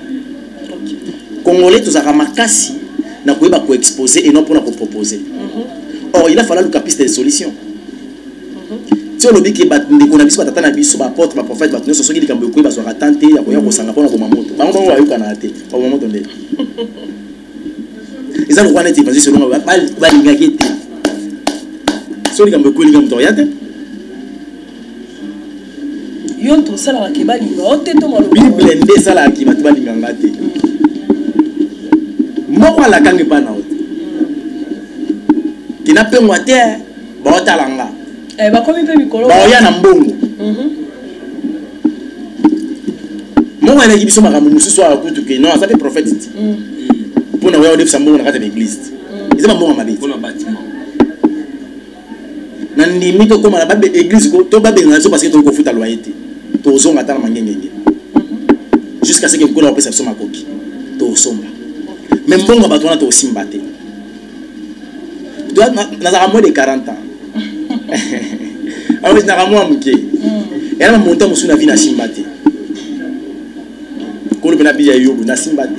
Congolais tous a ramakasi na ko ba ko exposer et non pour na ko proposer. Or il a fallu le piste de solution. Si on oublie que ndeko na biso batata na biso ba apôtre ba prophète ba nyonso soki likambo ko ba so ratante ya ko ya ko sanga pona ko mamoto. Bango bango ayo kana te. Ba mamoto ndé. Ils ont droit d'évangile selon ba lingaki te. So likambo ko likambo to yate. Yon to sala ke ba linga o te to malo. Bible ndé sala ki ba linganga te. Moko ala kangi pa na ote. Kina pe ngwate ba otalanga. Ba komi pe mikolo. Ba oya na mbongo. Moko ala ki biso makambo mususu a kutu ke non ça fait prophète. Pour na oya defisa mbongo na kata l'église. Ils mbongo mabiti. Pour le bâtiment. Na ndimi to koma na ba église ko to ba benga so parce que to ko futa loyauté. To zonga ta na mangengenge. Jusqu'à ce que ko na opesa so makoki. To somba. Mais mbongo ba to na to simbate. Toi, na moins de 40 ans. Alors, na moins muke. Et là, mon temps, je suis na simbate. Kolo bena biya yobu na simbate.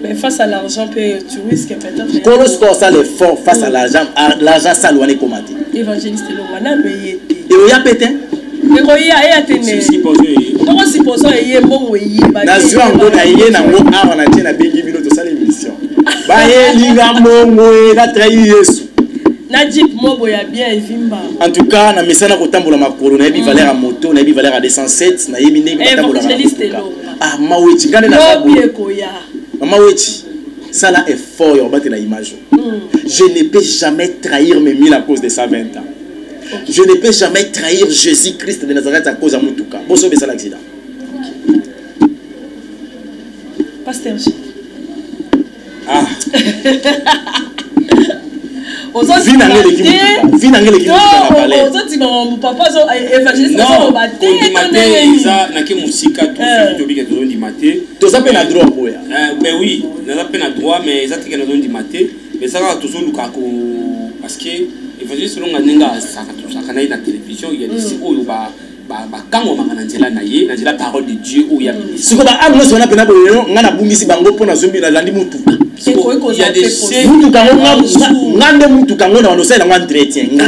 Mais face à l'argent, tu risques peut-être. Kolo score ça l'effort face à l'argent ça loin comment dire. Évangéliste le wana le yete. Et on y a pété. Mais ko ya tene. Comment supposons yé mbongo yé ba. Na zwa ngo na yé na ngo awa na tena bengi bino to sala émission. Ba yé linga mbongo na trahi Yesu. Najip mobo ya bien evimba. En tout cas, na mesana ko tambola makolo na yebi valeur à moto, na yebi valeur à 207, na yebi ndenge ko tambola. Ah, mawechi ngane na sabu. Maman wechi, ça là est fort yo battre la image. Je ne peux jamais trahir mes mille à cause de ça 20 ans. Je ne peux jamais trahir Jésus-Christ de Nazareth à cause de Moutuka. Bosso be ça l'accident. Pasteur. Ah. Mais oui, nous avons droit, mais ça nous avons dit mais ça va toujours parce que évangéliste selon la télévision, il y a des sites où quand on a la parole de Dieu où il y a si on a on a bungisi bango pona zombi na landi mutu. Il y a des mutu kango ngande mutu kango na ndo sala entretien nga.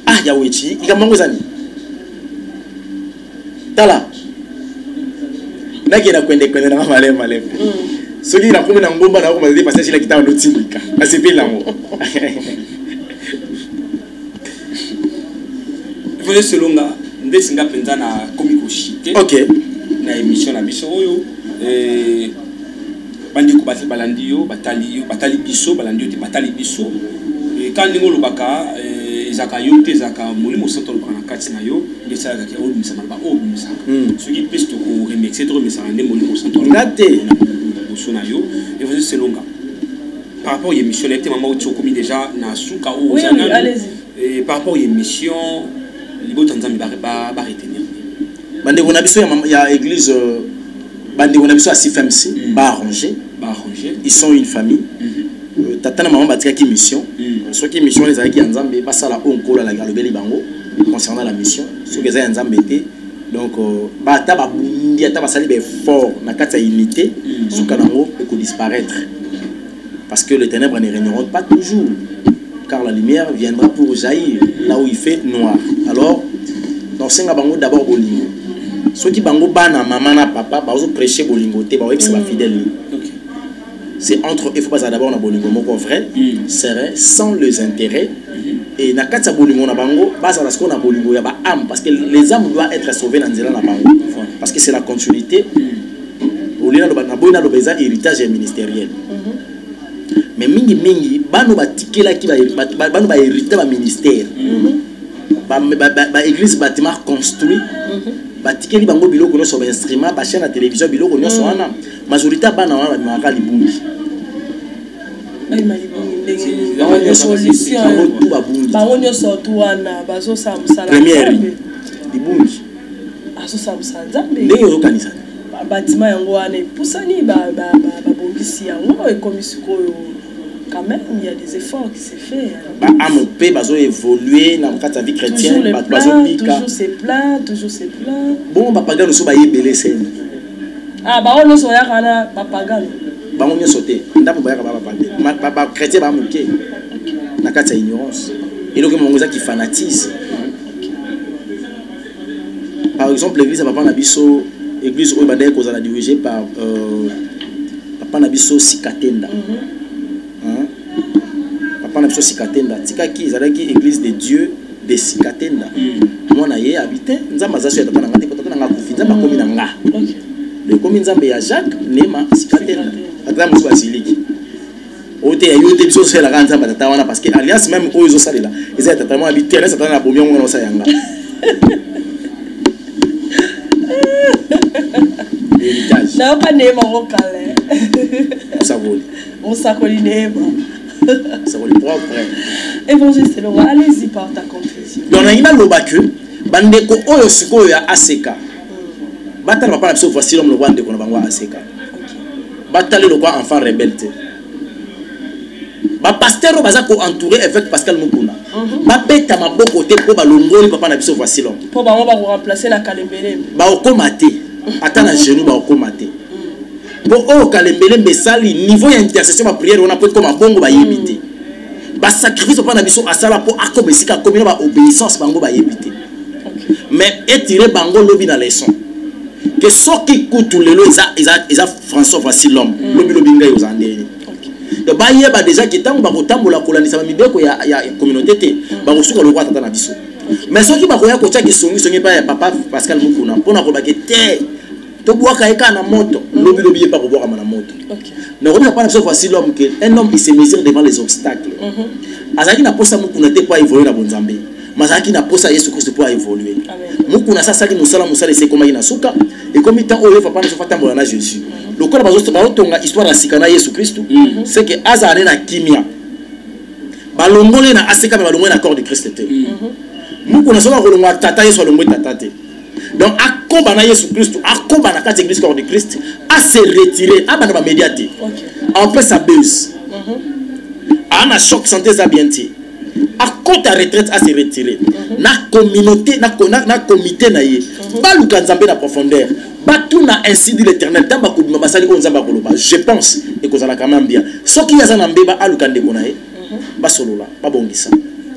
Ah ya wechi ikamango zani. Tala. Naki na kwende na male. Soki na kumi na ngomba na ko mazidi passage la kitao notindika. Asepela ngo. Il selon nga ndesinga penza na komiko shite. OK. Na émission na biso oyo bandi ko balandi yo batali biso balandi yo te batali biso et quand ndingo lobaka ezaka yo te ezaka molimo santo lobaka na kati na yo ndesalaka ki obimisa malba obimisa soki piste ko remixer to remisa ndé molimo santo ngate boso na yo et vous selon nga par rapport à l'émission était maman au commis déjà na suka ou et par rapport à l'émission libo tanzami ba retenir bande ko na biso ya église bande ko na biso à CFMC ba arranger ils sont une famille tata na maman batika ki mission ceux qui mission les aki nzambe ba sala onkola la galobeli bango concernant la mission ceux qui za nzambe té donc ba ta ba bundi ata ba sali be fort na kati ya unité suka nango et ko disparaître parce que les ténèbres ne régneront pas toujours car la lumière viendra pour jaillir là où il fait noir. Alors donc c'est bango d'abord bolingo ceux qui bango bana maman na papa ba ozo prêcher bolingo te ba webisa ba fidèle. C'est entre eux, il faut pas d'abord na bolingo moko vrai serait sans les intérêts et na katsa bolingo na bango basa parce qu'on a bolingo ya ba âme parce que les âmes doivent être sauvées dans nzela na bango parce que c'est la continuité. On a le héritage ministériel. Mais mingi bano batikela ki bano ba hérité ba ministère. Ba église bâtiment construit. Batikeli bango biloko no so ba instrument ba chaîne à télévision biloko no so wana. Majorité bana wana ba maka libungi. Première libungi. Aso samsanza ndenge yokanisa bâtiment yango wana epusani babongisi yango ekomi sikoyo. Quand même, il y a des efforts qui se fait. AMP, bazo évoluer dans la vie chrétienne, toujours c'est plein. Bon, papaga nous sommes belé scène. Ah, bah on nous sommes là, papaga. Bah on y sauté. Ndam ba papaga. Papa chrétien ba muké. Na kata ignorance. Et donc mon qui fanatise. Par exemple, l'église papa Nabiso, église où badé cause la dirigée par papa Nabiso Sikatenda. Papa Nabiso Sikatenda. Tika ki ezalaki église de Dieu de Sikatenda. Moi na ye habité nzamba za so ya papa na ngate potaka na kufinza ba komi na nga. Le komi nzambe ya Jacques Nema Sikatenda. Ata musu basiliki. Ote ya yote biso so la kanza ba tata wana parce que alliance même oyo zo salela. Eza tata mo habité na satana na bomia ngona sa yanga. Héritage. Non, pas Nema Rokale. On s'accole Nema. Ça va les propre. Évangéliste Elonga, allez-y par ta conclusion. Donc, on a l'obacue. Bandeko Oyo Siko ya ACK. Batal papa na voici l'homme le roi de Konabangwa ACK. Batal le roi enfant rebelle. Ba pasteur bazako entouré avec Pascal Mukuna. Ba beta maboko te po ba longoli papa na biso voici l'homme. Po ba on va remplacer la Kalembele. Ba okomate. Ata na genou ba okomate. Bo o Kalembele mesali niveau d'intercession ma prière on a peut comme bongo ba yebité. Ba sacrifice papa na biso asala po akobesika komina ba obéissance bango ba yebité. Mais étirer bango lobi na leçon. Que ce qui coûte le lot isa François voici l'homme. Lobi ngai ozandé. Donc ba yeba déjà ki tango ba kotambola kolanisa ba mibeko ya communauté te ba kosuka le roi tata na biso. Mais ce qui ba koya ko tchaki songi pa papa Pascal Mukuna pona ko ba ke te to boaka eka na moto lobi pas ko boaka na moto. Mais on a pas besoin voici l'homme que un homme il se mesure devant les obstacles. Azaki na posa Mukuna te pas évoluer na bonzambe. Mazaki na posa Yesu Christ pour évoluer. Mukuna sasa ki musala c'est comme ina suka et comme temps oyo papa na sofata mbola na Jésus. Le corps bazo tonga histoire ya sikana Yesu Christ c'est que azane na kimia. Balongole na aseka balongole na corps de Christ te. Mukuna soka kolonga tata Yesu alongwe tata te. Donc akomba na Yesu Christ, akomba na kati église corps de Christ, a se retirer, a bana ba médiater. En fait ça buzz. Ana choc santé ça bien ti. A compte à retraite à se retirer. Na communauté, na comité na ye. Ba luka nzambe na profondeur. Ba tout na ainsi dit l'Éternel tamba ko bima basali ko nzamba koloba. Je pense et que ça la quand même bien. Ce qui ya za mbeba aluka ndeko na ye. Ba solola, ba bongisa.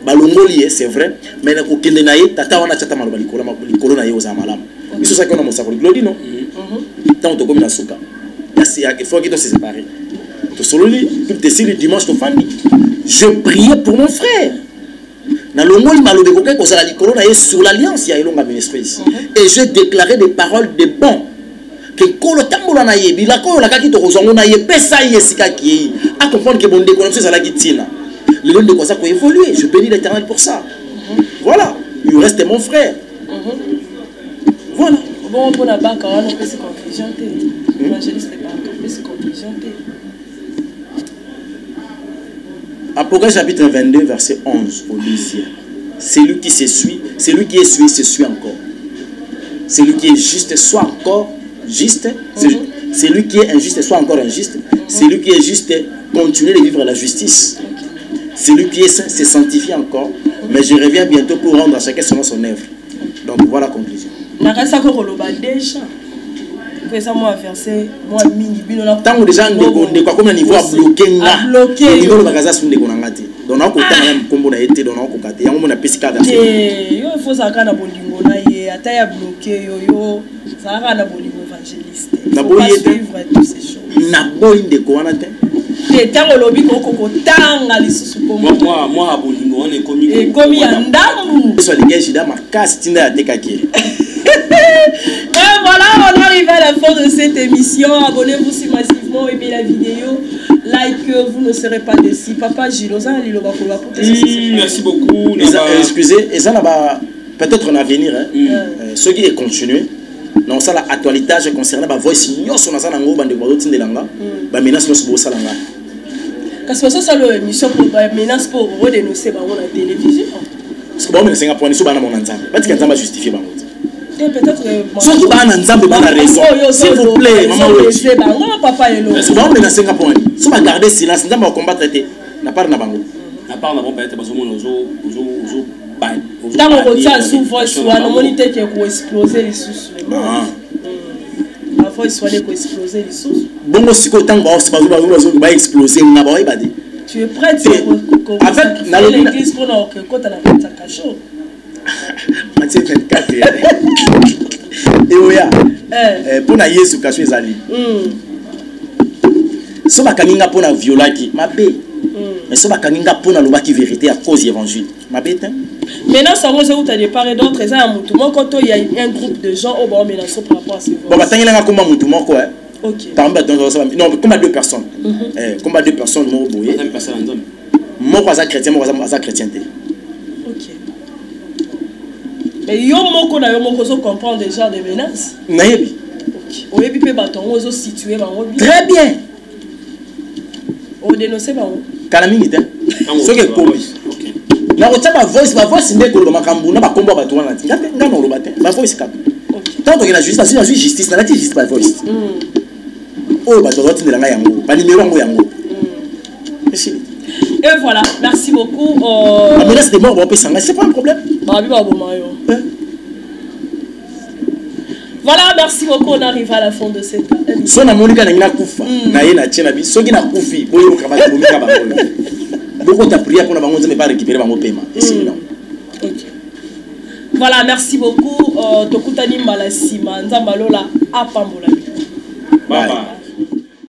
Ba longoli c'est vrai, mais na ko kende na ye tata wana chata maloba likolo na ye oza malamu. Biso ça qu'on a mosako glodi non. Tant to comme na suka. Il faut que tu se séparer. To sololi, tu te sili dimanche to famille. Je priais pour mon frère. Dans le monde, je sur l'alliance, il y a une espèce. Et je déclarais des paroles de bon. Que Kolo Tambola na yebi, la Kolo la Kaki Torozongo na ye, Pesa Yesika qui a comprendre que mon déconnexion c'est la Gitina. Le long de quoi ça peut évoluer. Je bénis l'Éternel pour ça. Voilà. Il reste mon frère. Voilà. Bon, pour la banque, on peut se conclusion. L'évangéliste n'est pas encore peut se conclusion. Apocalypse chapitre 22, verset 11 au 10e. Celui qui se suit, celui qui est suivi, se suit encore. Celui qui est juste, soit encore juste. Celui qui est injuste, soit encore injuste. Celui qui est juste, continue de vivre la justice. Celui qui est saint, se sanctifie encore. Mais je reviens bientôt pour rendre à chacun selon son œuvre. Donc voilà la conclusion. Tant déjà ndeko comme niveau à bloquer niveau le magasin sur ndeko ngati donc on kota même kombo na été donc on kokate yango mona pesika verset yo il faut ça kana bolingo na ye ata ya bloquer yo ça kana bolingo évangéliste na boyete toutes ces choses na boy ndeko wana te tango lobi ko tanga lisusu kombo moi bolingo on est komi ya ndambu so les gars jida makasi tinda ya tekaki Et voilà, on arrive à la fin de cette émission. Abonnez-vous si massivement, aimez la vidéo, like, vous ne serez pas déçus. Papa Gilles, merci beaucoup. Excusez, et ça peut-être en avenir, ceux qui continuent. Non, ça l'actualité concernant la voice, nous sommes dans un endroit où nous sommes dans menace nous sommes dans parce que ça le émission pour menace pour dénoncer la télévision. Parce que bon, c'est un point de vue dans mon ensemble. Pas que ça justifier peut-être surtout dans ensemble on a raison. S'il vous plaît, maman c'est papa et l'autre. C'est bon, mais dans 5 points. Si on garder silence, on va combattre na part na bango. Na part na bon peut-être parce que mon ozo dans le retient sous voice soit la monité qui est exploser les sous. La voice soit les exploser les sous. Bon aussi quand va exploser na ba ba dit. Tu es prêt en fait dans l'église pour que quand on a fait ça cachot. Matthieu 24 et oya pour na Yesu cachot ezali. So bakaninga pour na violaki mabe. Mais so bakaninga pour na lobaki vérité à cause évangile. Mabe ten. Maintenant, ça va où tu as des parts d'autres, et ça, quand il y a un groupe de gens, on va menacer par rapport à ces bon, bah, il y a comment Moutouma, quoi. Ok. Non, comme à 2 personnes. Comme à 2 personnes, moi, je suis chrétien, moi, je suis chrétien. Ok. Mais il y a un mot qu'on a comprendre déjà des menaces. Naïbi. Ok. On est bien bâton, on est situé, très bien. On dénonce, Kalamini, ce qui est commis. Na ma voice n'est que le macambouna va combattre tout en latin. Non, le matin, ma voice cap. Tant que la justice, n'a juste pas voice. Oh, bah, tu dois tenir la yango, pas numéro yango. Et voilà, merci beaucoup. La menace de mort, on peut s'en c'est pas un problème. Voilà, merci beaucoup. On arrive à la fin de cette émission. Si on a mon gars, il a koufa. Naïe na tchena bi. So qui na koufi, boy au kabati bomi kabalo. Donc on t'a prié pour nous mais pas récupérer mon paiement. Voilà, merci beaucoup. Tokutani malasima nzambalola apambola. Bye bye.